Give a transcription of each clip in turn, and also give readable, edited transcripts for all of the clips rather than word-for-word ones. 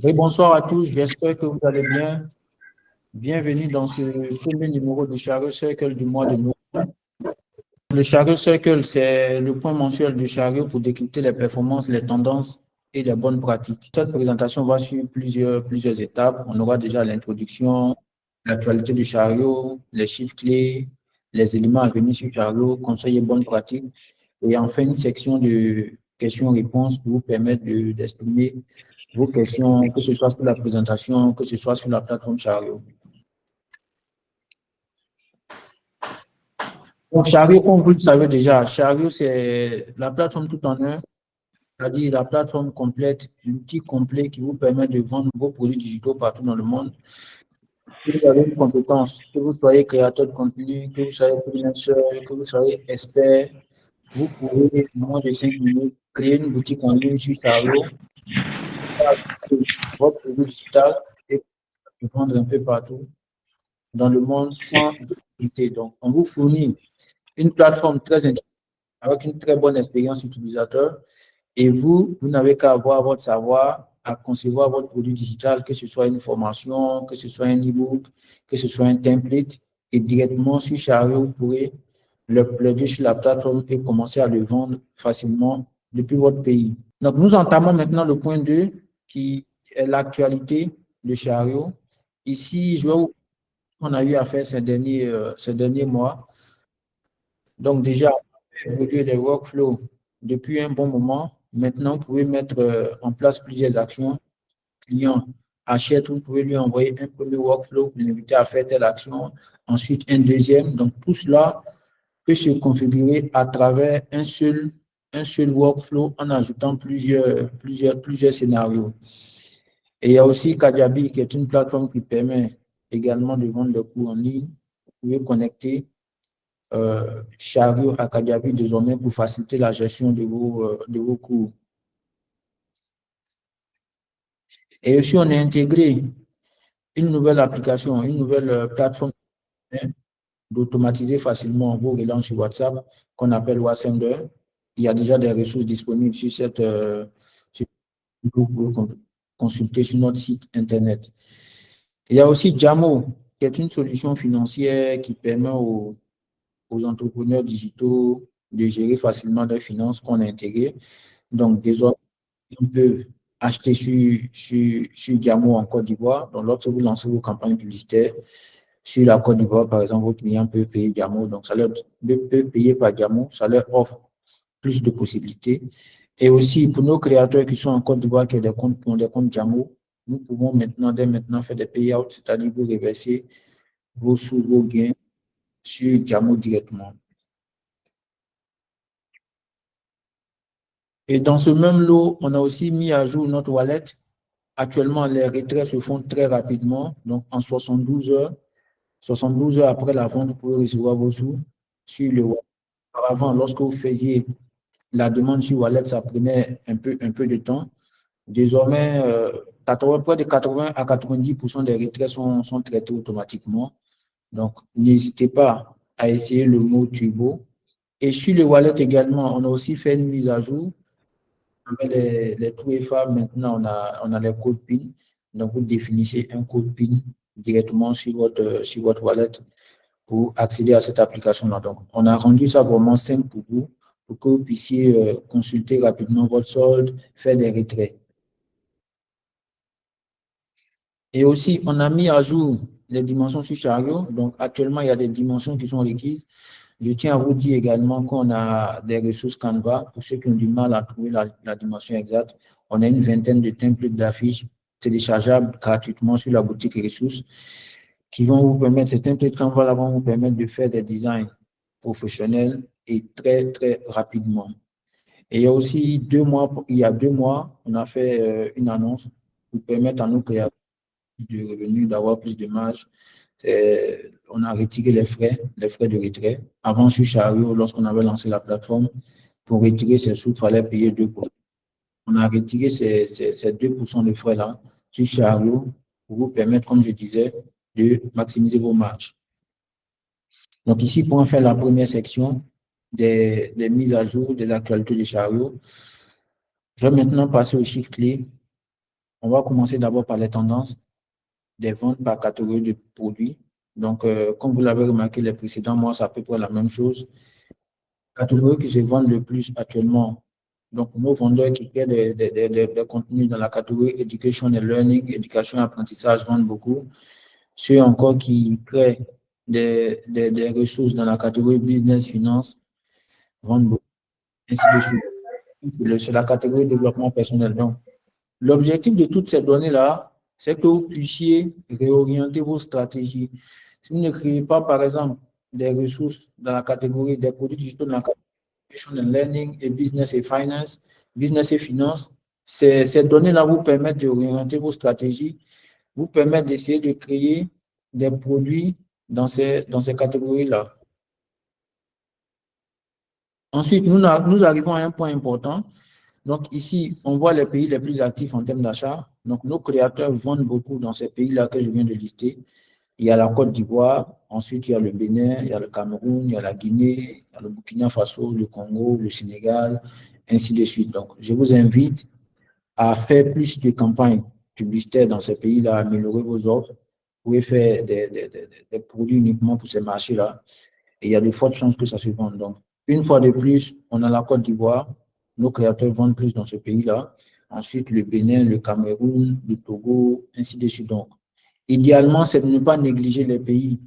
Oui, bonsoir à tous, j'espère que vous allez bien. Bienvenue dans ce premier numéro de Chariot Circle du mois de novembre. Le Chariot Circle, c'est le point mensuel du chariot pour décrypter les performances, les tendances et les bonnes pratiques. Cette présentation va suivre plusieurs étapes. On aura déjà l'introduction, l'actualité du chariot, les chiffres clés, les éléments à venir sur le chariot, conseils et bonnes pratiques. Et enfin, une section de questions-réponses pour vous permettre d'exprimer vos questions, que ce soit sur la présentation, que ce soit sur la plateforme chariot. Donc, chariot, comme vous le savez déjà, chariot, c'est la plateforme tout en un, c'est-à-dire la plateforme complète, l'outil complet qui vous permet de vendre vos produits digitaux partout dans le monde. Si vous avez une compétence, que vous soyez créateur de contenu, que vous soyez freelancer, que vous soyez expert, vous pouvez, en moins de 5 minutes, créer une boutique en ligne sur Chariot, votre produit digital et vendre un peu partout dans le monde sans difficulté. Donc, on vous fournit une plateforme très intelligente avec une très bonne expérience utilisateur et vous n'avez qu'à avoir votre savoir à concevoir votre produit digital, que ce soit une formation, que ce soit un e-book, que ce soit un template et directement sur Chariot, vous pourrez le plugger sur la plateforme et commencer à le vendre facilement depuis votre pays. Donc, nous entamons maintenant le point 2 qui est l'actualité de Chariot. Ici, je vais vous on a eu à faire ces derniers mois. Donc, déjà, évoluer les workflows depuis un bon moment. Maintenant, vous pouvez mettre en place plusieurs actions. Client achète, vous pouvez lui envoyer un premier workflow pour l'inviter à faire telle action, ensuite un deuxième. Donc, tout cela peut se configurer à travers un seul workflow en ajoutant plusieurs scénarios. Et il y a aussi Kajabi, qui est une plateforme qui permet également de vendre des cours en ligne. Vous pouvez connecter Chariot à Kajabi désormais pour faciliter la gestion de vos cours. Et aussi, on a intégré une nouvelle application, une nouvelle plateforme d'automatiser facilement vos relances sur WhatsApp qu'on appelle WhatsApp. Il y a déjà des ressources disponibles sur cette vous pouvez consulter sur notre site internet. Il y a aussi Jamo, qui est une solution financière qui permet aux entrepreneurs digitaux de gérer facilement leurs finances qu'on a intégrées. Donc, désormais, on peut acheter sur Jamo en Côte d'Ivoire. Donc, lorsque vous lancez vos campagnes publicitaires sur la Côte d'Ivoire, par exemple, votre client peut payer Jamo. Donc, ça leur peut payer par Jamo. Ça leur offre plus de possibilités. Et aussi, pour nos créateurs qui sont en Côte d'Ivoire, qui ont des comptes Jamo, nous pouvons dès maintenant faire des payouts, c'est-à-dire vous reverser vos sous, vos gains sur Jamo directement. Et dans ce même lot, on a aussi mis à jour notre wallet. Actuellement, les retraits se font très rapidement. Donc, en 72 heures après la vente, vous pouvez recevoir vos sous sur le wallet. Avant, lorsque vous faisiez la demande sur wallet, ça prenait un peu de temps. Désormais, près de 80 à 90% des retraits sont traités automatiquement. Donc, n'hésitez pas à essayer le mot turbo. Et sur le wallet également, on a aussi fait une mise à jour. Avec les TrueFA, maintenant, on a les codes PIN. Donc, vous définissez un code PIN directement sur votre wallet pour accéder à cette application-là. Donc, on a rendu ça vraiment simple pour vous, pour que vous puissiez consulter rapidement votre solde, faire des retraits. Et aussi, on a mis à jour les dimensions sur Chariot. Donc, actuellement, il y a des dimensions qui sont requises. Je tiens à vous dire également qu'on a des ressources Canva. Pour ceux qui ont du mal à trouver la dimension exacte, on a une vingtaine de templates d'affiches téléchargeables gratuitement sur la boutique ressources qui vont vous permettre, ces templates Canva vont vous permettre de faire des designs professionnels et très, très rapidement. Et il y a aussi il y a 2 mois, on a fait une annonce pour permettre à nos créateurs de revenus, d'avoir plus de marge. On a retiré les frais de retrait. Avant, sur Chariot, lorsqu'on avait lancé la plateforme, pour retirer ces sous, il fallait payer 2%. On a retiré ces 2% de frais-là sur Chariot pour vous permettre, comme je disais, de maximiser vos marges. Donc ici, pour faire la première section des mises à jour, des actualités de Chariot, je vais maintenant passer aux chiffres clés On va commencer d'abord par les tendances des ventes par catégorie de produits. Donc, comme vous l'avez remarqué les précédents mois, c'est à peu près la même chose. Catégories qui se vendent le plus actuellement. Donc, nos vendeurs qui créent des contenus dans la catégorie Education et Learning, éducation et apprentissage vendent beaucoup. Ceux encore qui créent des ressources dans la catégorie Business, Finance vendent beaucoup, ainsi de suite. C'est la catégorie développement personnel. Donc, l'objectif de toutes ces données-là, c'est que vous puissiez réorienter vos stratégies. Si vous ne créez pas, par exemple, des ressources dans la catégorie des produits digitaux dans la catégorie Education and Learning et Business et Finance, ces données-là vous permettent de réorienter vos stratégies, vous permettent d'essayer de créer des produits dans ces catégories-là. Ensuite, nous arrivons à un point important. Donc ici, on voit les pays les plus actifs en termes d'achat. Donc nos créateurs vendent beaucoup dans ces pays-là que je viens de lister. Il y a la Côte d'Ivoire, ensuite il y a le Bénin, il y a le Cameroun, il y a la Guinée, il y a le Burkina Faso, le Congo, le Sénégal, ainsi de suite. Donc je vous invite à faire plus de campagnes publicitaires dans ces pays-là, améliorer vos offres. Vous pouvez faire des produits uniquement pour ces marchés-là. Et il y a de fortes chances que ça se vende. Donc, une fois de plus, on a la Côte d'Ivoire. Nos créateurs vendent plus dans ce pays-là. Ensuite, le Bénin, le Cameroun, le Togo, ainsi de suite. Donc, idéalement, c'est de ne pas négliger les pays,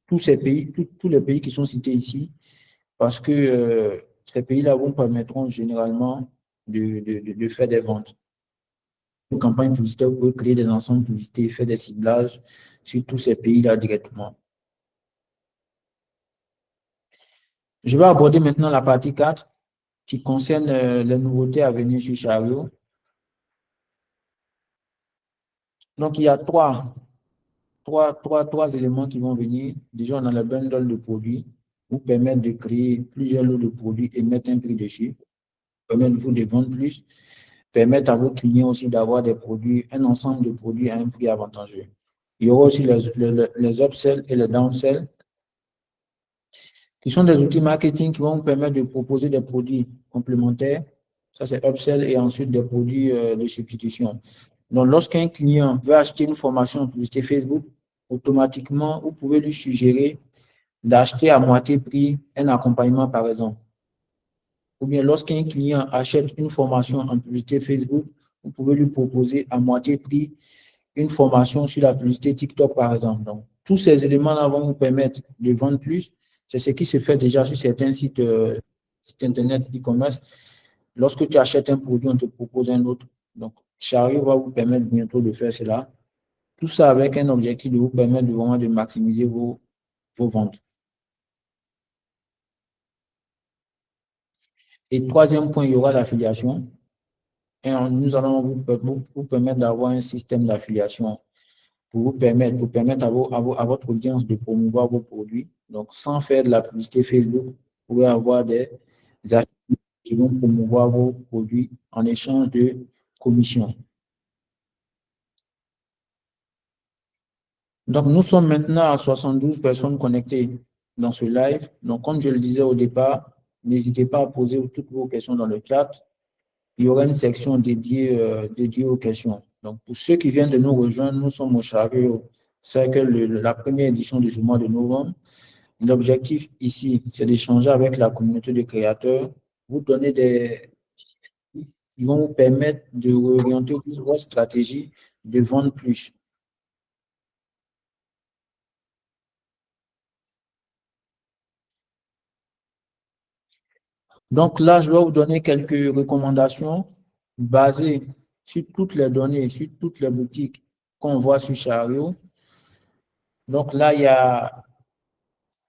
tous ces pays, tous les pays qui sont cités ici, parce que ces pays-là vous permettront généralement de faire des ventes. Une campagne publicitaire, vous pouvez créer des ensembles publicités, faire des ciblages sur tous ces pays-là directement. Je vais aborder maintenant la partie 4 qui concerne les nouveautés à venir sur Chariot. Donc, il y a trois éléments qui vont venir. Déjà, on a le bundle de produits, vous permettre de créer plusieurs lots de produits et mettre un prix dessus, permettre vous de vendre plus, permettre à vos clients aussi d'avoir des produits, un ensemble de produits à un prix avantageux. Il y aura aussi les upsells et les downsells, qui sont des outils marketing qui vont vous permettre de proposer des produits complémentaires. Ça, c'est upsell et ensuite des produits de substitution. Donc, lorsqu'un client veut acheter une formation en publicité Facebook, automatiquement, vous pouvez lui suggérer d'acheter à moitié prix un accompagnement, par exemple. Ou bien, lorsqu'un client achète une formation en publicité Facebook, vous pouvez lui proposer à moitié prix une formation sur la publicité TikTok, par exemple. Donc, tous ces éléments-là vont vous permettre de vendre plus. C'est ce qui se fait déjà sur certains sites Internet e-commerce. Lorsque tu achètes un produit, on te propose un autre. Donc, Chariot va vous permettre bientôt de faire cela. Tout ça avec un objectif de vous permettre de vraiment de maximiser vos ventes. Et troisième point, il y aura l'affiliation. Et nous allons vous permettre d'avoir un système d'affiliation pour vous permettre à votre audience de promouvoir vos produits. Donc, sans faire de la publicité Facebook, vous pouvez avoir des affiliés qui vont promouvoir vos produits en échange de commissions. Donc, nous sommes maintenant à 72 personnes connectées dans ce live. Donc, comme je le disais au départ, n'hésitez pas à poser toutes vos questions dans le chat. Il y aura une section dédiée aux questions. Donc, pour ceux qui viennent de nous rejoindre, nous sommes au Chariot Circle, la première édition de ce mois de novembre. L'objectif ici, c'est d'échanger avec la communauté de créateurs, vous donner ils vont vous permettre de réorienter votre stratégie de vendre plus. Donc là, je vais vous donner quelques recommandations basées sur toutes les données, sur toutes les boutiques qu'on voit sur Chariot. Donc là, il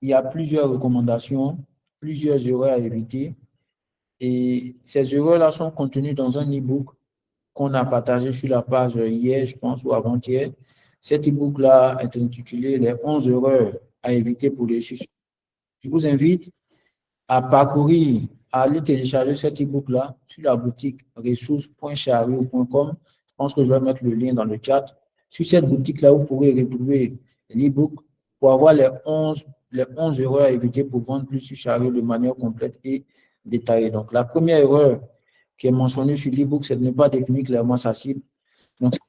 y a plusieurs recommandations, plusieurs erreurs à éviter. Et ces erreurs-là sont contenues dans un e-book qu'on a partagé sur la page hier, je pense, ou avant-hier. Cet e-book-là est intitulé « Les 11 erreurs à éviter pour les succès ». Je vous invite à parcourir, à aller télécharger cet e-book-là sur la boutique ressources.chariot.com. Je pense que je vais mettre le lien dans le chat. Sur cette boutique-là, vous pourrez retrouver l'e-book pour avoir les 11 erreurs à éviter pour vendre plus sur Chariot de manière complète et détaillée. Donc, la première erreur qui est mentionnée sur l'e-book, c'est de ne pas définir clairement sa cible. Donc, c'est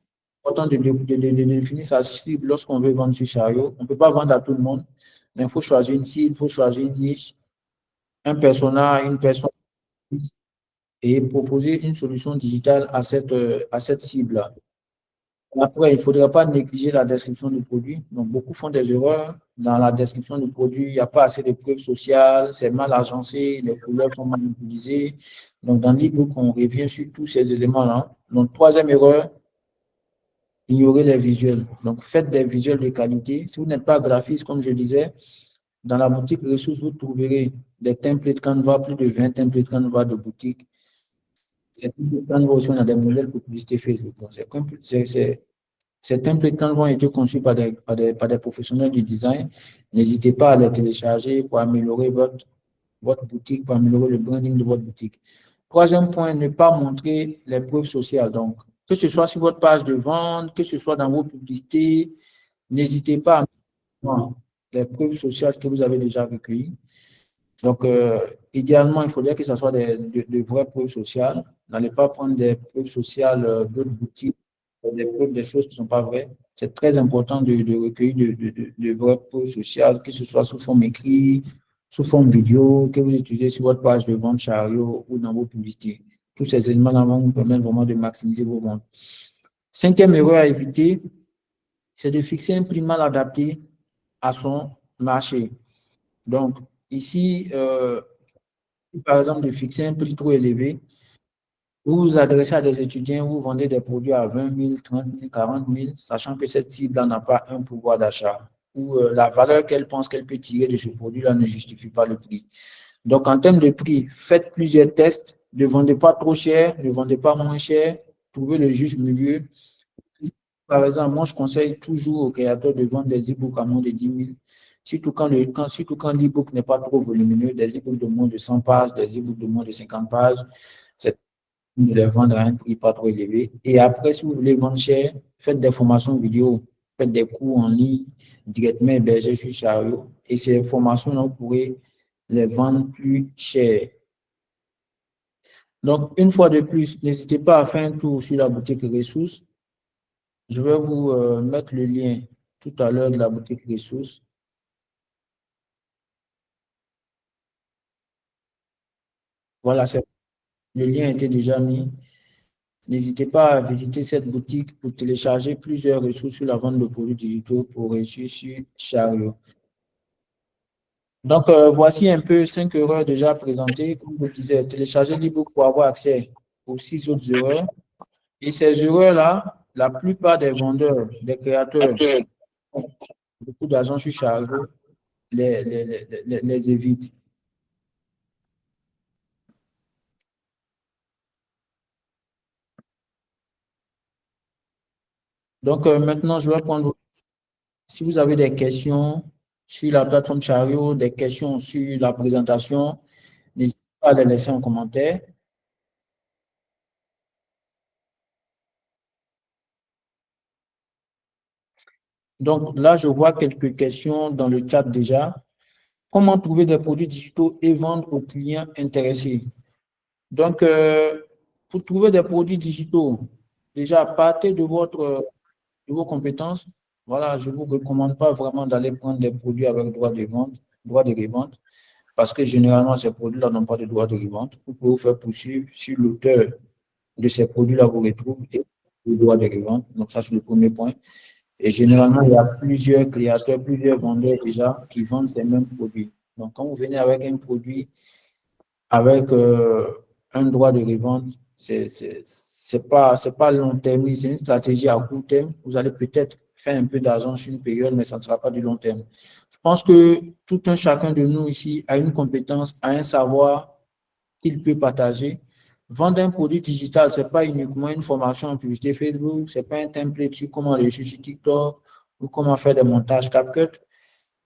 important de définir sa cible lorsqu'on veut vendre sur Chariot. On ne peut pas vendre à tout le monde, mais il faut choisir une cible, il faut choisir une niche, un persona, une personne et proposer une solution digitale à cette cible-là. Après, il ne faudrait pas négliger la description du produit. Donc, beaucoup font des erreurs dans la description du produit. Il n'y a pas assez de preuves sociales, c'est mal agencé, les couleurs sont mal utilisées. Donc, dans l'e-book, on revient sur tous ces éléments-là. Donc, troisième erreur, ignorer les visuels. Donc, faites des visuels de qualité. Si vous n'êtes pas graphiste, comme je disais, dans la boutique ressources, vous trouverez des templates Canva, plus de 20 templates Canva de boutique. Ces templates Canva aussi, on a des modèles pour publicité Facebook. Donc, ces templates Canva ont été conçus par des professionnels du design. N'hésitez pas à les télécharger pour améliorer votre boutique, pour améliorer le branding de votre boutique. Troisième point, ne pas montrer les preuves sociales. Donc, que ce soit sur votre page de vente, que ce soit dans vos publicités, n'hésitez pas à montrer les preuves sociales que vous avez déjà recueillies. Donc, idéalement, il faudrait que ce soit de vraies preuves sociales. N'allez pas prendre des preuves sociales d'autres boutiques, des preuves des choses qui ne sont pas vraies. C'est très important de recueillir de vraies preuves sociales, que ce soit sous forme écrite, sous forme vidéo, que vous utilisez sur votre page de vente Chariot ou dans vos publicités. Tous ces éléments-là vont vous permettre vraiment de maximiser vos ventes. Cinquième erreur à éviter, c'est de fixer un prix mal adapté à son marché. Donc, ici, par exemple, de fixer un prix trop élevé, vous vous adressez à des étudiants, vous vendez des produits à 20 000, 30 000, 40 000, sachant que cette cible n'a pas un pouvoir d'achat, ou la valeur qu'elle pense qu'elle peut tirer de ce produit-là ne justifie pas le prix. Donc, en termes de prix, faites plusieurs tests, ne vendez pas trop cher, ne vendez pas moins cher, trouvez le juste milieu. Par exemple, moi, je conseille toujours aux créateurs de vendre des e-books à moins de 10 000. Surtout quand l'e-book n'est pas trop volumineux, des e-books de moins de 100 pages, des e-books de moins de 50 pages, c'est de les vendre à un prix pas trop élevé. Et après, si vous voulez vendre cher, faites des formations vidéo, faites des cours en ligne, directement hébergés sur Chariot. Et ces formations-là, vous pourrez les vendre plus cher. Donc, une fois de plus, n'hésitez pas à faire un tour sur la boutique ressources. Je vais vous mettre le lien tout à l'heure de la boutique ressources. Voilà, le lien a été déjà mis. N'hésitez pas à visiter cette boutique pour télécharger plusieurs ressources sur la vente de produits digitaux pour réussir sur Chariot. Donc, voici un peu 5 erreurs déjà présentées. Comme je disais, télécharger l'e-book pour avoir accès aux 6 autres erreurs. Et ces erreurs-là, la plupart des vendeurs, des créateurs, beaucoup d'argent sur Chariot, les évitent. Donc, maintenant, je vais prendre, si vous avez des questions sur la plateforme Chariot, des questions sur la présentation, n'hésitez pas à les laisser en commentaire. Donc, là, je vois quelques questions dans le chat déjà. Comment trouver des produits digitaux et vendre aux clients intéressés? Donc, pour trouver des produits digitaux, déjà, partez de vos compétences. Voilà, je ne vous recommande pas vraiment d'aller prendre des produits avec droit de vente, droit de revente, parce que généralement, ces produits-là n'ont pas de droit de revente. Vous pouvez vous faire poursuivre si l'auteur de ces produits-là vous retrouve et le droit de revente. Donc, ça, c'est le premier point. Et généralement, il y a plusieurs créateurs, plusieurs vendeurs déjà qui vendent ces mêmes produits. Donc, quand vous venez avec un produit avec un droit de revente, c'est pas long terme, c'est une stratégie à court terme. Vous allez peut-être faire un peu d'argent sur une période, mais ça ne sera pas du long terme. Je pense que tout un chacun de nous ici a une compétence, a un savoir qu'il peut partager. Vendre un produit digital, ce n'est pas uniquement une formation en publicité Facebook, ce n'est pas un template sur comment réussir sur TikTok ou comment faire des montages CapCut.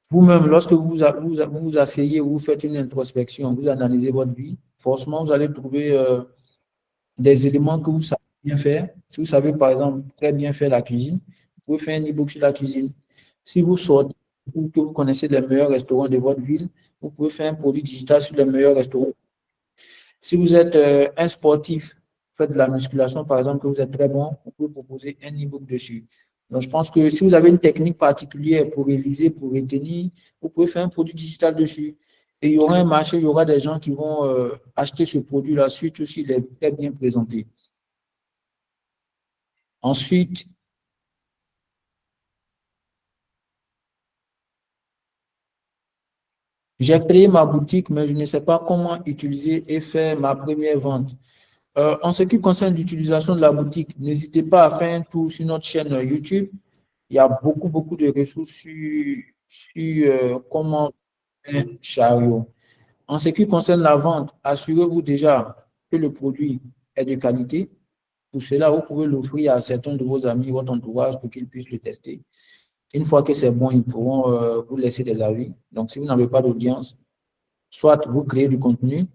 Vous-même, lorsque vous asseyez, vous faites une introspection, vous analysez votre vie, forcément, vous allez trouver des éléments que vous savez bien faire. Si vous savez, par exemple, très bien faire la cuisine, vous pouvez faire un e-book sur la cuisine. Si vous sortez ou que vous connaissez les meilleurs restaurants de votre ville, vous pouvez faire un produit digital sur les meilleurs restaurants. Si vous êtes un sportif faites de la musculation, par exemple, que vous êtes très bon, vous pouvez proposer un e-book dessus. Donc, je pense que si vous avez une technique particulière pour réviser, pour retenir, vous pouvez faire un produit digital dessus. Et il y aura un marché, il y aura des gens qui vont acheter ce produit-là, surtout s'il est très bien présenté. Ensuite, j'ai créé ma boutique, mais je ne sais pas comment utiliser et faire ma première vente. En ce qui concerne l'utilisation de la boutique, n'hésitez pas à faire un tour sur notre chaîne YouTube. Il y a beaucoup de ressources sur comment faire un chariot. En ce qui concerne la vente, assurez-vous déjà que le produit est de qualité. Pour cela, vous pouvez l'offrir à certains de vos amis, votre entourage, pour qu'ils puissent le tester. Une fois que c'est bon, ils pourront vous laisser des avis. Donc, si vous n'avez pas d'audience, soit vous créez du contenu,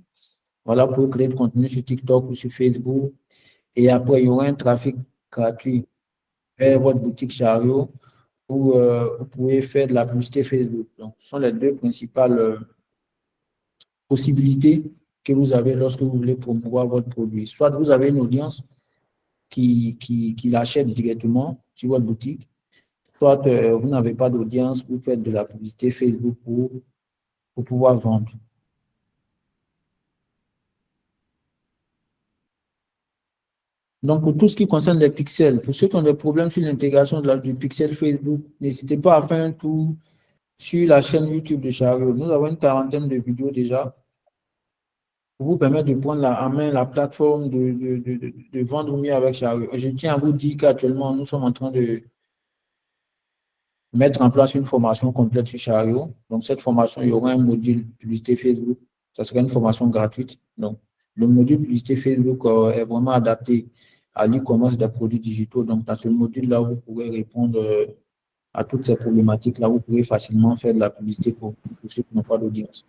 voilà, vous pouvez créer du contenu sur TikTok ou sur Facebook, et après, il y aura un trafic gratuit vers votre boutique chariot où vous pouvez faire de la publicité Facebook. Donc, ce sont les deux principales possibilités que vous avez lorsque vous voulez promouvoir votre produit. Soit vous avez une audience qui l'achète directement sur votre boutique, soit vous n'avez pas d'audience, vous faites de la publicité Facebook pour pouvoir vendre. Donc, pour tout ce qui concerne les pixels, pour ceux qui ont des problèmes sur l'intégration du pixel Facebook, n'hésitez pas à faire un tour sur la chaîne YouTube de Chariot. Nous avons une quarantaine de vidéos déjà pour vous permettre de prendre en main la plateforme de vendre mieux avec Chariot. Et je tiens à vous dire qu'actuellement, nous sommes en train de mettre en place une formation complète sur Chariot. Donc, cette formation, il y aura un module publicité Facebook. Ça sera une formation gratuite. Donc, le module publicité Facebook est vraiment adapté à l'e-commerce des produits digitaux. Donc, dans ce module-là, vous pourrez répondre à toutes ces problématiques-là. Vous pourrez facilement faire de la publicité pour ceux qui n'ont pas d'audience.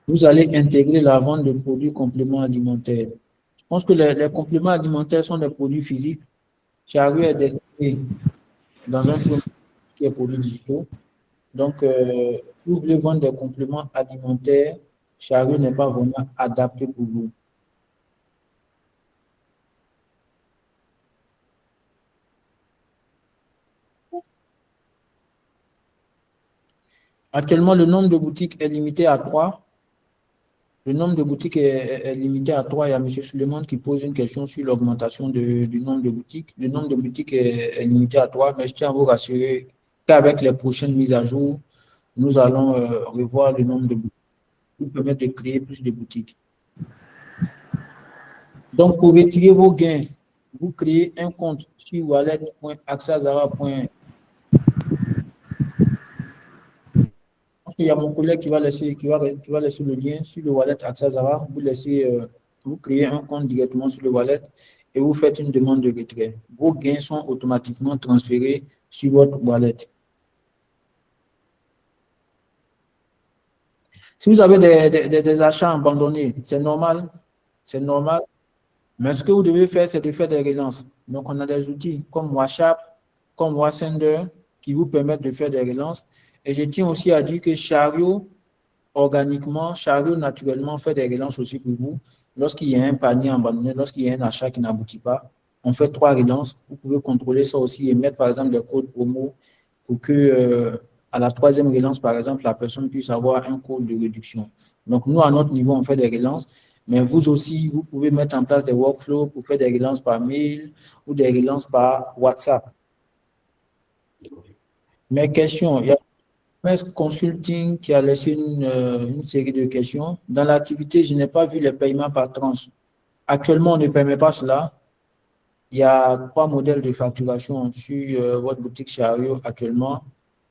Vous allez intégrer la vente de produits compléments alimentaires. Je pense que les compléments alimentaires sont des produits physiques. Chariot est destiné dans un premier qui est produits digitaux. Donc, si vous voulez vendre des compléments alimentaires, Chariot n'est pas vraiment adapté pour vous. Actuellement, le nombre de boutiques est limité à 3. Le nombre de boutiques est limité à 3. Il y a M. Suleiman qui pose une question sur l'augmentation du nombre de boutiques. Le nombre de boutiques est limité à 3, mais je tiens à vous rassurer qu'avec les prochaines mises à jour, nous allons revoir le nombre de boutiques pour permettre de créer plus de boutiques. Donc, pour retirer vos gains, vous créez un compte sur wallet.axazara.com. Il y a mon collègue qui va laisser le lien sur le wallet Axazara. Vous créez un compte directement sur le wallet et vous faites une demande de retrait. Vos gains sont automatiquement transférés sur votre wallet. Si vous avez des achats abandonnés, c'est normal. C'est normal. Mais ce que vous devez faire, c'est de faire des relances. Donc, on a des outils comme WhatsApp, comme WhatsApp qui vous permettent de faire des relances. Et je tiens aussi à dire que Chariot, organiquement, Chariot naturellement fait des relances aussi pour vous. Lorsqu'il y a un panier abandonné, lorsqu'il y a un achat qui n'aboutit pas, on fait 3 relances. Vous pouvez contrôler ça aussi et mettre par exemple des codes promo pour que à la 3e relance, par exemple, la personne puisse avoir un code de réduction. Donc, nous, à notre niveau, on fait des relances, mais vous aussi, vous pouvez mettre en place des workflows pour faire des relances par mail ou des relances par WhatsApp. Mes questions, il y a Consulting qui a laissé une série de questions. Dans l'activité, je n'ai pas vu les paiements par tranche. Actuellement, on ne permet pas cela. Il y a 3 modèles de facturation sur votre boutique Chariot actuellement.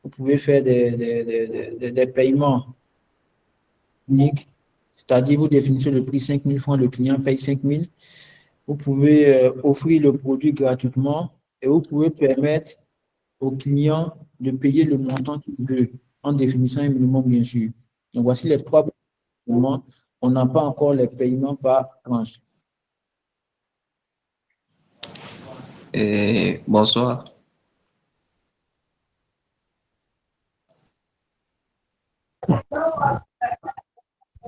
Vous pouvez faire des paiements uniques, c'est-à-dire vous définissez le prix 5 000 francs, le client paye 5 000. Vous pouvez offrir le produit gratuitement et vous pouvez permettre au client de payer le montant qu'il veut en définissant un minimum, bien sûr. Donc, voici les 3 paiements. On n'a pas encore les paiements par tranche. Bonsoir.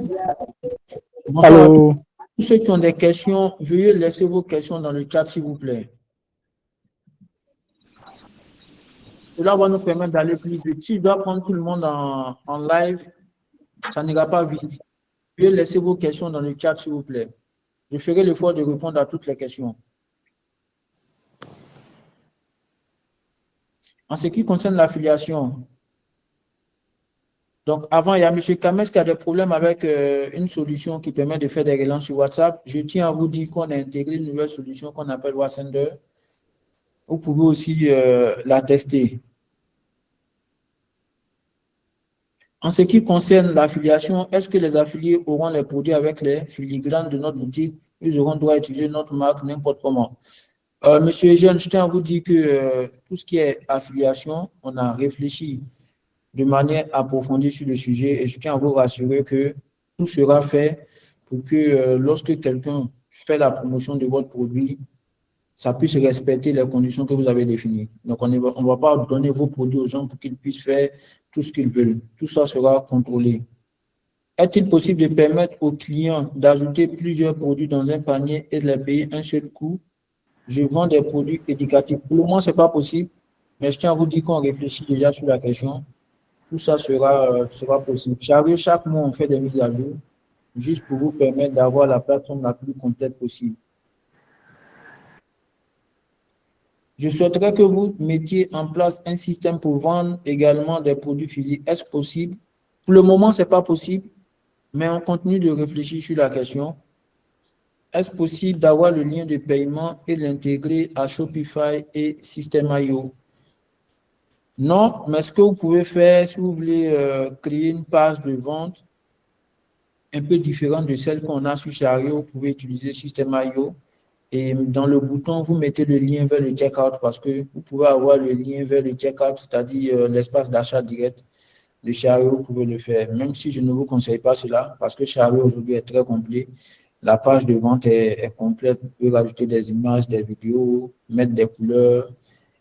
Bonsoir à Allô. tous ceux qui ont des questions. Veuillez laisser vos questions dans le chat, s'il vous plaît. Cela va nous permettre d'aller plus vite. Si je dois prendre tout le monde en live, ça n'ira pas vite. Veuillez laisser vos questions dans le chat, s'il vous plaît. Je ferai l'effort de répondre à toutes les questions. En ce qui concerne l'affiliation, donc avant, il y a M. Kames qui a des problèmes avec une solution qui permet de faire des relances sur WhatsApp. Je tiens à vous dire qu'on a intégré une nouvelle solution qu'on appelle WhatsApp. Vous pouvez aussi la tester. En ce qui concerne l'affiliation, est-ce que les affiliés auront les produits avec les filigranes de notre boutique? Ils auront droit à utiliser notre marque n'importe comment. Monsieur Eugène, je tiens à vous dire que tout ce qui est affiliation, on a réfléchi de manière approfondie sur le sujet et je tiens à vous rassurer que tout sera fait pour que lorsque quelqu'un fait la promotion de votre produit, ça puisse respecter les conditions que vous avez définies. Donc, on ne va pas donner vos produits aux gens pour qu'ils puissent faire tout ce qu'ils veulent. Tout ça sera contrôlé. Est-il possible de permettre aux clients d'ajouter plusieurs produits dans un panier et de les payer un seul coup? Je vends des produits éducatifs. Pour le moment, ce n'est pas possible, mais je tiens à vous dire qu'on réfléchit déjà sur la question. Tout ça sera possible. Chaque mois, on fait des mises à jour juste pour vous permettre d'avoir la plateforme la plus complète possible. Je souhaiterais que vous mettiez en place un système pour vendre également des produits physiques. Est-ce possible? Pour le moment, ce n'est pas possible, mais on continue de réfléchir sur la question. Est-ce possible d'avoir le lien de paiement et l'intégrer à Shopify et System.io? Non, mais ce que vous pouvez faire, si vous voulez créer une page de vente un peu différente de celle qu'on a sur Chariot, vous pouvez utiliser System.io. Et dans le bouton, vous mettez le lien vers le checkout parce que vous pouvez avoir le lien vers le checkout, c'est-à-dire l'espace d'achat direct de Chariot, vous pouvez le faire. Même si je ne vous conseille pas cela, parce que Chariot aujourd'hui est très complet. La page de vente est complète. Vous pouvez rajouter des images, des vidéos, mettre des couleurs.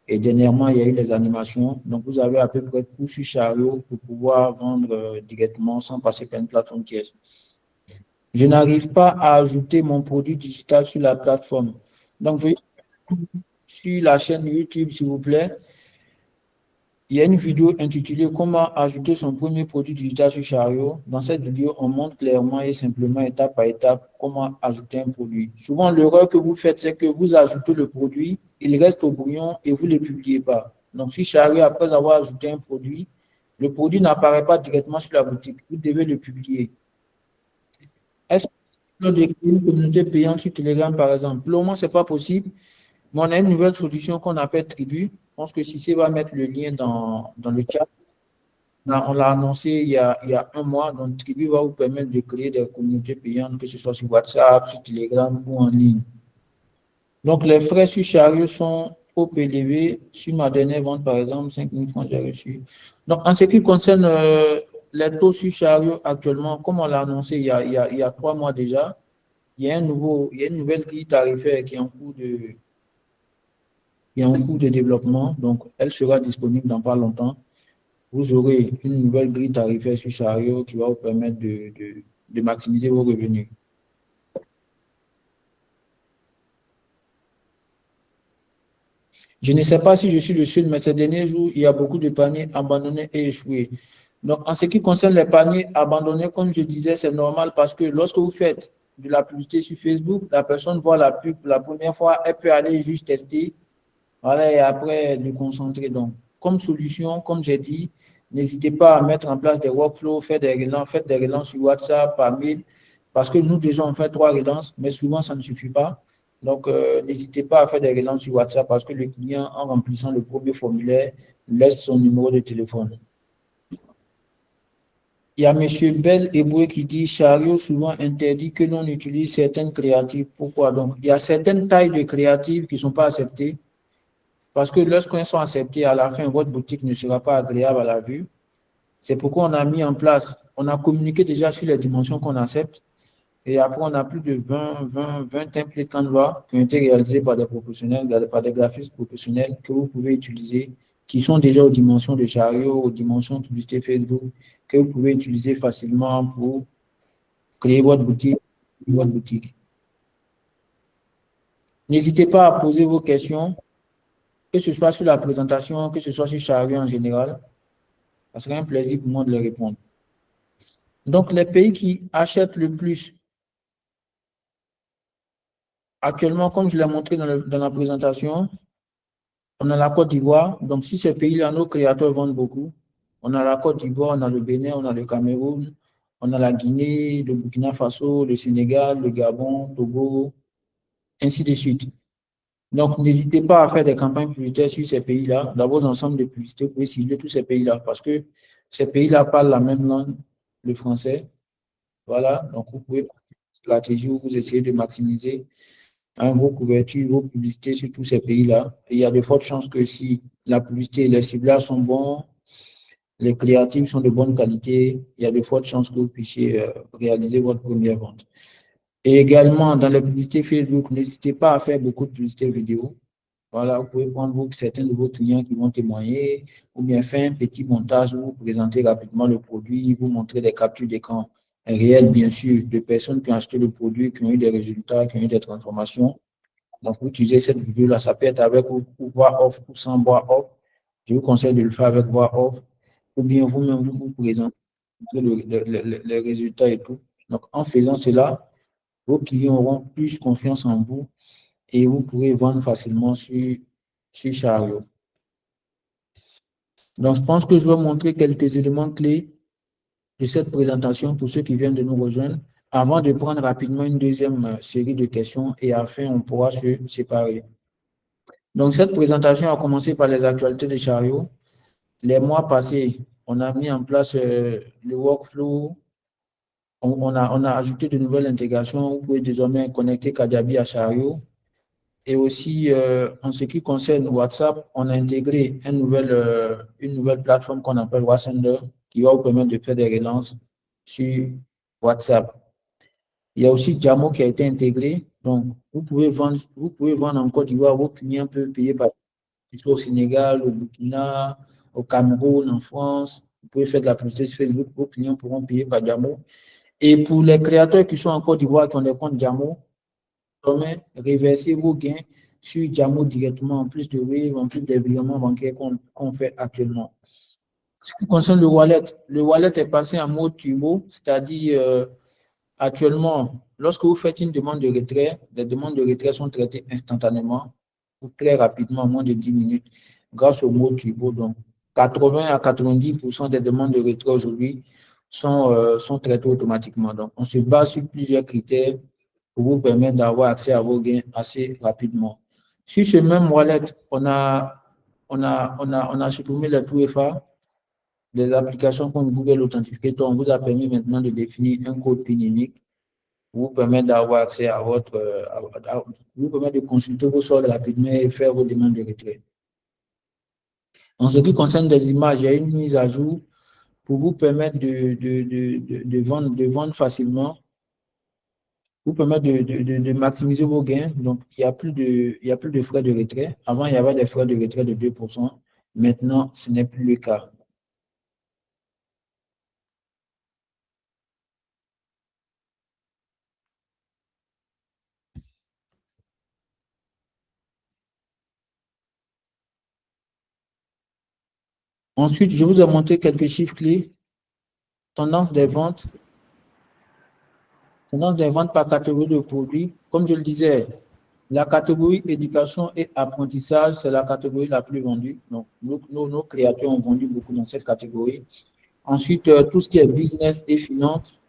Et dernièrement, il y a eu des animations. Donc, vous avez à peu près tout sur Chariot pour pouvoir vendre directement sans passer par une plateforme tierce. Je n'arrive pas à ajouter mon produit digital sur la plateforme. Donc, veuillez sur la chaîne YouTube, s'il vous plaît. Il y a une vidéo intitulée Comment ajouter son premier produit digital sur Chariot. Dans cette vidéo, on montre clairement et simplement, étape par étape, comment ajouter un produit. Souvent, l'erreur que vous faites, c'est que vous ajoutez le produit, il reste au brouillon et vous ne le publiez pas. Donc, sur Chariot, après avoir ajouté un produit, le produit n'apparaît pas directement sur la boutique. Vous devez le publier. Est-ce que de créer une communauté payante sur Telegram, par exemple? Pour le moment, ce n'est pas possible, mais on a une nouvelle solution qu'on appelle Tribu. Je pense que Cissé va mettre le lien dans le chat. On l'a annoncé il y a un mois, donc Tribu va vous permettre de créer des communautés payantes, que ce soit sur WhatsApp, sur Telegram ou en ligne. Donc, les frais sur Chariot sont trop élevés. Sur ma dernière vente, par exemple, 5 000 francs, j'ai reçu. Donc, en ce qui concerne les taux sur Chariot actuellement, comme on l'a annoncé il y a 3 mois déjà, il y a une nouvelle grille tarifaire qui est en cours de développement. Donc, elle sera disponible dans pas longtemps. Vous aurez une nouvelle grille tarifaire sur Chariot qui va vous permettre de maximiser vos revenus. Je ne sais pas si je suis le seul, mais ces derniers jours, il y a beaucoup de paniers abandonnés et échoués. Donc, en ce qui concerne les paniers abandonnés, comme je disais, c'est normal parce que lorsque vous faites de la publicité sur Facebook, la personne voit la pub la première fois, elle peut aller juste tester, voilà, et après de concentrer. Donc, comme solution, comme j'ai dit, n'hésitez pas à mettre en place des workflows, faites des relances sur WhatsApp, par mail, parce que nous, déjà, on fait 3 relances, mais souvent, ça ne suffit pas. Donc, n'hésitez pas à faire des relances sur WhatsApp parce que le client, en remplissant le premier formulaire, laisse son numéro de téléphone. Il y a M. Bell Eboué qui dit Chariot souvent interdit que l'on utilise certaines créatives. Pourquoi donc? Il y a certaines tailles de créatives qui ne sont pas acceptées parce que lorsqu'elles sont acceptées, à la fin, votre boutique ne sera pas agréable à la vue. C'est pourquoi on a mis en place, on a communiqué déjà sur les dimensions qu'on accepte. Et après, on a plus de 20 templates Canva qui ont été réalisés par des professionnels, par des graphistes professionnels que vous pouvez utiliser, qui sont déjà aux dimensions de Chariot, aux dimensions de publicité Facebook, que vous pouvez utiliser facilement pour créer votre boutique. N'hésitez pas à poser vos questions, que ce soit sur la présentation, que ce soit sur Chariot en général. Ça serait un plaisir pour moi de les répondre. Donc, les pays qui achètent le plus, actuellement, comme je l'ai montré dans la présentation, on a la Côte d'Ivoire. Donc, si ces pays-là, nos créateurs vendent beaucoup, on a la Côte d'Ivoire, on a le Bénin, on a le Cameroun, on a la Guinée, le Burkina Faso, le Sénégal, le Gabon, Togo, ainsi de suite. Donc, n'hésitez pas à faire des campagnes publicitaires sur ces pays-là. Dans vos ensembles de publicités, vous pouvez cibler tous ces pays-là parce que ces pays-là parlent la même langue, le français. Voilà, donc vous pouvez prendre une stratégie où vous essayez de maximiser vos couvertures, vos publicités sur tous ces pays-là. Et il y a de fortes chances que si la publicité et les ciblages sont bons, les créatifs sont de bonne qualité, il y a de fortes chances que vous puissiez réaliser votre première vente. Et également, dans les publicités Facebook, n'hésitez pas à faire beaucoup de publicités vidéo. Voilà, vous pouvez prendre certains de vos clients qui vont témoigner ou bien faire un petit montage où vous présentez rapidement le produit, vous montrez des captures d'écran réelles, bien sûr, de personnes qui ont acheté le produit, qui ont eu des résultats, qui ont eu des transformations. Donc, vous utilisez cette vidéo-là, ça peut être avec ou voix off ou sans voix off. Je vous conseille de le faire avec voix off ou bien vous-même vous présentez les résultats et tout. Donc, en faisant cela, vos clients auront plus confiance en vous et vous pourrez vendre facilement sur Chariot. Donc, je pense que je vais montrer quelques éléments clés de cette présentation pour ceux qui viennent de nous rejoindre avant de prendre rapidement une deuxième série de questions et afin on pourra se séparer. Donc, cette présentation a commencé par les actualités de Chariot. Les mois passés, on a mis en place le workflow. On a ajouté de nouvelles intégrations. Vous pouvez désormais connecter Kajabi à Chariot. Et aussi, en ce qui concerne WhatsApp, on a intégré une nouvelle plateforme qu'on appelle WhatsApp qui va vous permettre de faire des relances sur WhatsApp. Il y a aussi Jamo qui a été intégré. Donc, vous pouvez vendre en Côte d'Ivoire, vos clients peuvent payer par au Sénégal, au Burkina, au Cameroun, en France. Vous pouvez faire de la publicité sur Facebook, vos clients pourront payer par Jamo. Et pour les créateurs qui sont en Côte d'Ivoire, qui ont des comptes Jamo, réverser vos gains sur Jamo directement, en plus de Wave, en plus des virements bancaires qu'on fait actuellement. Ce qui concerne le wallet est passé en mode turbo, c'est-à-dire actuellement, lorsque vous faites une demande de retrait, les demandes de retrait sont traitées instantanément ou très rapidement, en moins de 10 minutes, grâce au mode turbo. Donc, 80 à 90% des demandes de retrait aujourd'hui sont traitées automatiquement. Donc, on se base sur plusieurs critères pour vous permettre d'avoir accès à vos gains assez rapidement. Sur ce même wallet, on a supprimé les 2FA, les applications comme Google Authenticator. On vous a permis maintenant de définir un code PIN unique pour vous permettre d'avoir accès à vous permettre de consulter vos soldes rapidement et faire vos demandes de retrait. En ce qui concerne des images, il y a une mise à jour pour vous permettre de vendre facilement, vous permettre de maximiser vos gains. Donc, il n'y a plus de frais de retrait. Avant, il y avait des frais de retrait de 2%. Maintenant, ce n'est plus le cas. Ensuite, je vous ai montré quelques chiffres clés. Tendance des ventes par catégorie de produits. Comme je le disais, la catégorie éducation et apprentissage, c'est la catégorie la plus vendue. Donc, nos créateurs ont vendu beaucoup dans cette catégorie. Ensuite, tout ce qui est business et finance.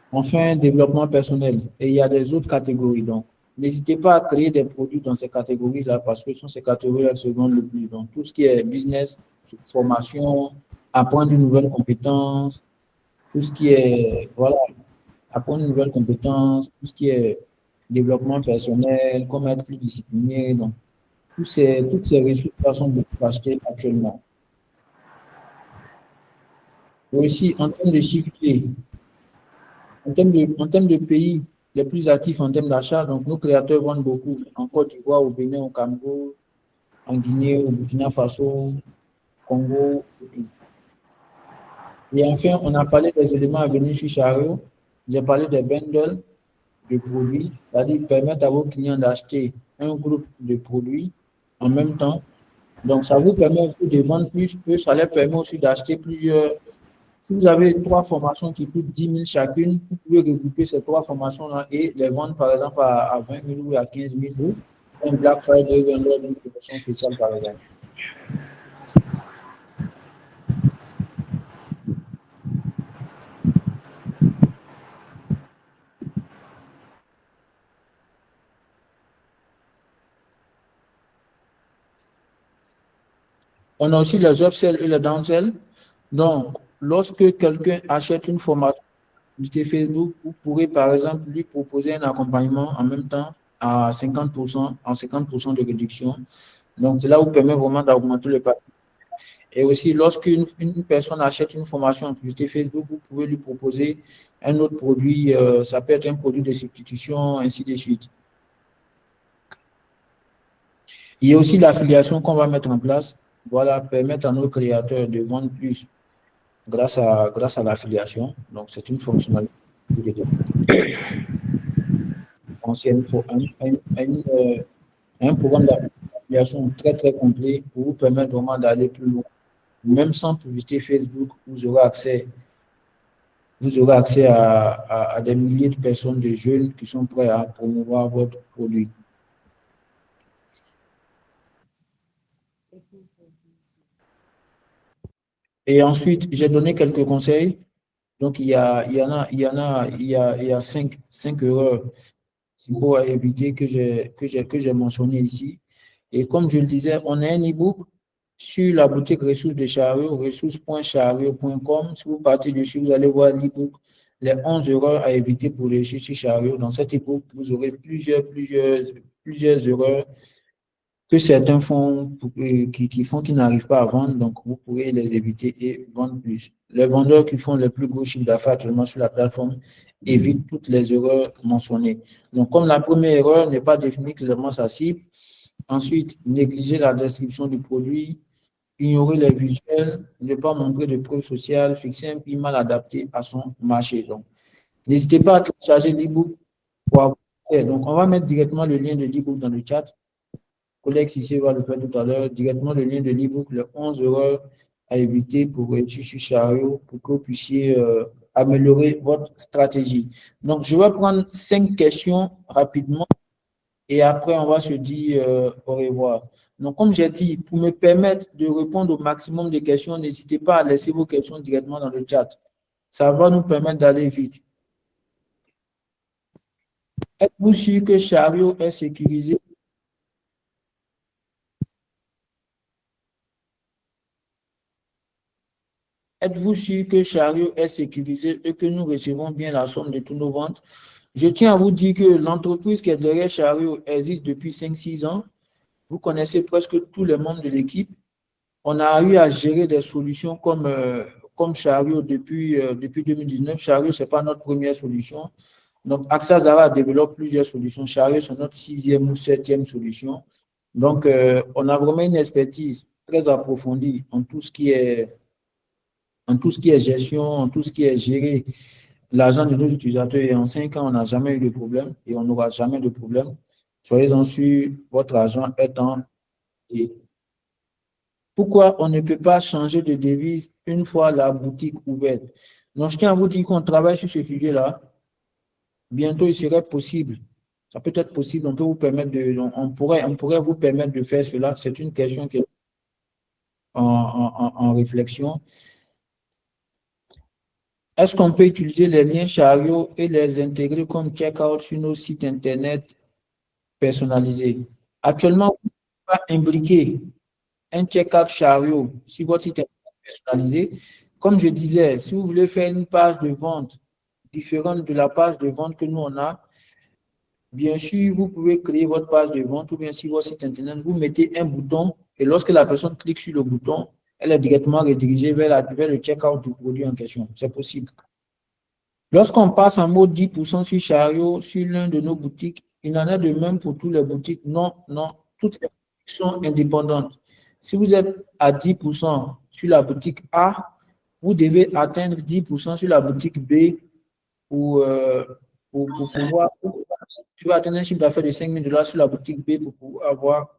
Enfin, développement personnel. Et il y a des autres catégories. Donc, n'hésitez pas à créer des produits dans ces catégories-là parce que ce sont ces catégories-là qui se vendent le plus. Donc, tout ce qui est business, formation, apprendre une nouvelle compétence, tout ce qui est, voilà, apprendre une nouvelle compétence, tout ce qui est développement personnel, comment être plus discipliné. Donc, toutes ces ressources sont beaucoup achetées actuellement. Et aussi, en termes de chiffres clés, en termes de pays les plus actifs en termes d'achat, donc nos créateurs vendent beaucoup en Côte d'Ivoire, au Bénin, au Cameroun, en Guinée, au Burkina Faso, Congo. Et enfin, on a parlé des éléments à venir sur Chariot. J'ai parlé des bundles de produits, c'est-à-dire permettre à vos clients d'acheter un groupe de produits en même temps. Donc, ça vous permet aussi de vendre plus, que ça leur permet aussi d'acheter plusieurs. Si vous avez 3 formations qui coûtent 10 000 chacune, vous pouvez regrouper ces 3 formations-là et les vendre, par exemple, à 20 000 ou à 15 000 euros. Un Black Friday ou une promotion spéciale, par exemple. On a aussi les upsells et les downsells. Donc, lorsque quelqu'un achète une formation sur Facebook, vous pourrez par exemple lui proposer un accompagnement en même temps à 50%, en 50% de réduction. Donc, cela vous permet vraiment d'augmenter le paquet. Et aussi, lorsqu'une personne achète une formation en publicité Facebook, vous pouvez lui proposer un autre produit. Ça peut être un produit de substitution, ainsi de suite. Il y a aussi l'affiliation qu'on va mettre en place. Voilà, permettre à nos créateurs de vendre plus grâce à l'affiliation. Donc, c'est une fonctionnalité ancienne pour un programme d'affiliation très, très complet pour vous permettre vraiment d'aller plus loin. Même sans publicité Facebook, vous aurez accès à des milliers de personnes, de jeunes qui sont prêts à promouvoir votre produit. Et ensuite, j'ai donné quelques conseils. Donc, il y a cinq erreurs qu'il faut éviter que j'ai mentionné ici. Et comme je le disais, on a un e-book sur la boutique ressources de Chariot, ressources.chariot.com. Si vous partez dessus, vous allez voir l'e-book, les 11 erreurs à éviter pour réussir sur Chariot. Dans cet e-book, vous aurez plusieurs erreurs que certains font, qui n'arrivent pas à vendre, donc vous pourrez les éviter et vendre plus. Les vendeurs qui font le plus gros chiffre d'affaires actuellement sur la plateforme évitent toutes les erreurs mentionnées. Donc, comme la première erreur n'est pas définir clairement sa cible, ensuite, négliger la description du produit, ignorer les visuels, ne pas montrer de preuves sociales, fixer un prix mal adapté à son marché. Donc, n'hésitez pas à télécharger l'e-book pour avoir accès. Donc, on va mettre directement le lien de l'e-book dans le chat. Collègue Cissé va le faire tout à l'heure, directement le lien de l'e-book, les 11 erreurs à éviter pour réussir sur Chariot, pour que vous puissiez améliorer votre stratégie. Donc, je vais prendre 5 questions rapidement et après, on va se dire au revoir. Donc, comme j'ai dit, pour me permettre de répondre au maximum de questions, n'hésitez pas à laisser vos questions directement dans le chat. Ça va nous permettre d'aller vite. Êtes-vous sûr que Chariot est sécurisé? Êtes-vous sûr que Chariot est sécurisé et que nous recevons bien la somme de tous nos ventes? Je tiens à vous dire que l'entreprise qui est derrière Chariot existe depuis 5-6 ans. Vous connaissez presque tous les membres de l'équipe. On a eu à gérer des solutions comme Chariot depuis 2019. Chariot, ce n'est pas notre première solution. Donc, AXA Zara développe plusieurs solutions. Chariot, c'est notre 6e ou 7e solution. Donc, on a vraiment une expertise très approfondie en tout ce qui est gestion, en tout ce qui est géré l'argent de nos utilisateurs. Et en 5 ans, on n'a jamais eu de problème et on n'aura jamais de problème. Soyez-en sûrs, votre argent est en. Pourquoi on ne peut pas changer de devise une fois la boutique ouverte? Donc, je tiens à vous dire qu'on travaille sur ce sujet-là. Bientôt, il serait possible. Ça peut être possible. On peut vous permettre on pourrait vous permettre de faire cela. C'est une question qui est en réflexion. Est-ce qu'on peut utiliser les liens Chariot et les intégrer comme checkout sur nos sites Internet personnalisés? Actuellement, vous ne pouvez pas imbriquer un checkout Chariot sur votre site Internet personnalisé. Comme je disais, si vous voulez faire une page de vente différente de la page de vente que nous, on a, bien sûr, vous pouvez créer votre page de vente ou bien sur votre site Internet, vous mettez un bouton et lorsque la personne clique sur le bouton, elle est directement redirigée vers le checkout du produit en question. C'est possible. Lorsqu'on passe en mode 10% sur Chariot, sur l'un de nos boutiques, il en est de même pour toutes les boutiques. Non, toutes les boutiques sont indépendantes. Si vous êtes à 10% sur la boutique A, vous devez atteindre 10% sur la boutique B pour, pour pouvoir, tu vas atteindre un chiffre d'affaires de 5 000 dollars sur la boutique B pour pouvoir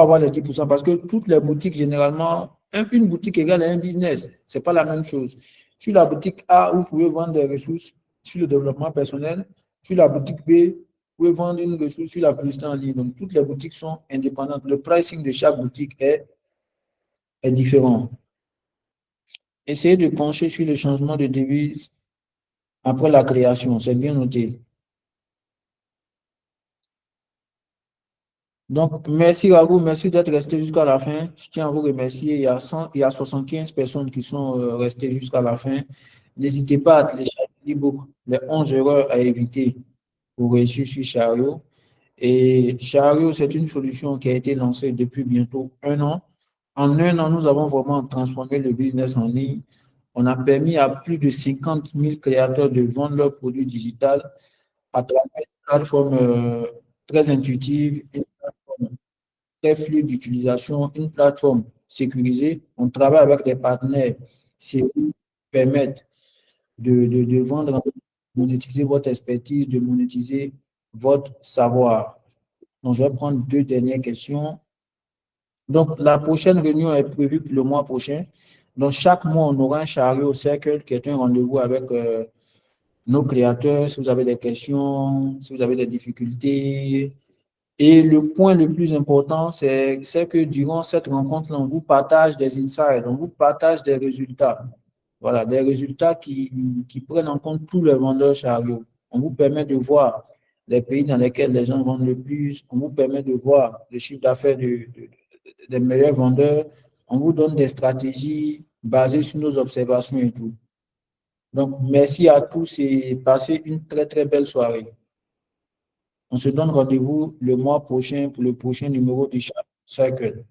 avoir les 10%. Parce que toutes les boutiques, généralement, une boutique égale à un business. Ce n'est pas la même chose. Sur la boutique A, vous pouvez vendre des ressources sur le développement personnel. Sur la boutique B, vous pouvez vendre une ressource sur la publicité en ligne. Donc, toutes les boutiques sont indépendantes. Le pricing de chaque boutique est différent. Essayez de pencher sur le changement de devise après la création. C'est bien noté. Donc, merci à vous. Merci d'être resté jusqu'à la fin. Je tiens à vous remercier. Il y a 75 personnes qui sont restées jusqu'à la fin. N'hésitez pas à télécharger l'e-book, les 11 erreurs à éviter pour réussir sur Chariot. Et Chariot, c'est une solution qui a été lancée depuis bientôt 1 an. En 1 an, nous avons vraiment transformé le business en ligne. On a permis à plus de 50 000 créateurs de vendre leurs produits digitaux à travers une plateforme très intuitive, une plateforme très fluide d'utilisation, une plateforme sécurisée. On travaille avec des partenaires qui permettent de vendre, de monétiser votre expertise, de monétiser votre savoir. Donc, je vais prendre 2 dernières questions. Donc, la prochaine réunion est prévue pour le mois prochain. Donc, chaque mois, on aura un Chariot Circle qui est un rendez-vous avec nos créateurs. Si vous avez des questions, si vous avez des difficultés. Et le point le plus important, c'est que durant cette rencontre-là, on vous partage des insights, on vous partage des résultats. Voilà, des résultats qui prennent en compte tous les vendeurs chariots. On vous permet de voir les pays dans lesquels les gens vendent le plus. On vous permet de voir le chiffre d'affaires des meilleurs vendeurs. On vous donne des stratégies basées sur nos observations et tout. Donc, merci à tous et passez une très, très belle soirée. On se donne rendez-vous le mois prochain pour le prochain numéro du Circle.